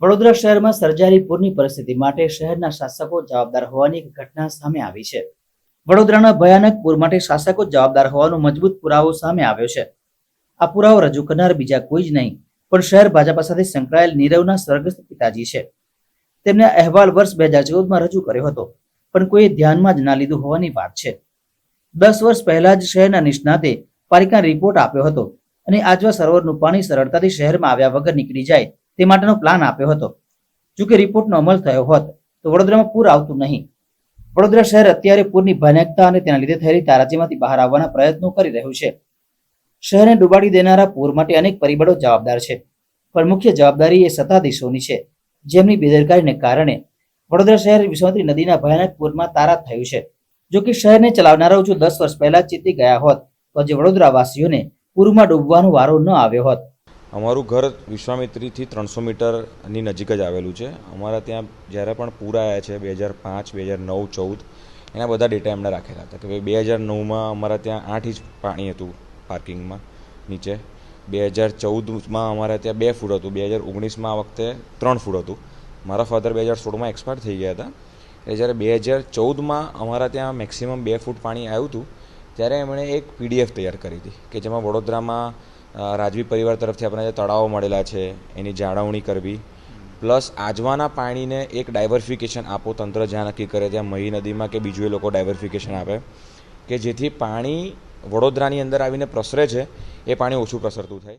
વડોદરા શહેરમાં સર્જાયેલી પૂરની પરિસ્થિતિ માટે શહેરના શાસકો જવાબદાર હોવાની એક ઘટના સામે આવી છે। વડોદરાના ભયાનક પૂર માટે શાસકો જવાબદાર હોવાનો મજબૂત પુરાવો સામે આવ્યો છે। આ પુરાવો રજૂ કરનાર બીજા કોઈ જ નહીં પણ શહેર ભાજપા સાથે સંકળાયેલ નીરવના સ્વર્ગસ્થ પિતાજી છે। તેમણે અહેવાલ વર્ષ 2014માં રજૂ કર્યો હતો, પણ કોઈએ ધ્યાનમાં જ ના લીધું હોવાની વાત છે। 10 વર્ષ પહેલા જ શહેરના નિષ્ણાતે પાલિકાને રિપોર્ટ આપ્યો હતો અને આજવા સરોવરનું પાણી સરળતાથી શહેરમાં આવ્યા વગર નીકળી જાય તે માટેનો પ્લાન આપ્યો હતો। જો કે રિપોર્ટનો અમલ થયો હોત તો વડોદરામાં પૂર આવતું નહીં। વડોદરા શહેર અત્યારે પૂરની ભયાનકતા અને તેના લીધે થયેલી તારાજીમાંથી બહાર આવવાના પ્રયત્નો કરી રહ્યું છે। શહેરને ડૂબાડી દેનારા પૂર માટે અનેક પરિબળો જવાબદાર છે, પણ મુખ્ય જવાબદારી એ સત્તાધીશોની છે, જેમની બેદરકારીને કારણે વડોદરા શહેર વિશ્વામિત્રી નદીના ભયાનક પૂરમાં તારા થયું છે। જો કે શહેરને ચલાવનારાઓ જો 10 વર્ષ પહેલા ચેતી ગયા હોત તો આજે વડોદરા વાસીઓને પૂરમાં ડૂબવાનો વારો ન આવ્યો હોત। અમારું ઘર વિશ્વામિત્રીથી 300 મીટરની નજીક જ આવેલું છે। અમારા ત્યાં જ્યારે પણ પૂર આવ્યા છે 2005, 2009, 2014 એના બધા ડેટા એમણે રાખેલા હતા કે ભાઈ 2009માં અમારા ત્યાં 8 ઇંચ પાણી હતું પાર્કિંગમાં નીચે, 2014માં અમારા ત્યાં 2 ફૂટ હતું, 2019માં આ વખતે 3 ફૂટ હતું। મારા ફાધર 2016માં એક્સપાયર થઈ ગયા હતા, એટલે જ્યારે 2014માં અમારા ત્યાં મેક્સિમમ 2 ફૂટ પાણી આવ્યું હતું ત્યારે એમણે એક PDF તૈયાર કરી હતી કે જેમાં વડોદરામાં રાજવી પરિવાર તરફથી આપણને જે તળાવો મળેલા છે એની જાળવણી કરવી, પ્લસ આજવાના પાણીને એક ડાયવર્ફિકેશન આપો, તંત્ર જ્યાં નક્કી કરે ત્યાં મહી નદીમાં કે બીજું એ લોકો ડાયવર્ફિકેશન આપે કે જેથી પાણી વડોદરાની અંદર આવીને પ્રસરે છે એ પાણી ઓછું પ્રસરતું થાય।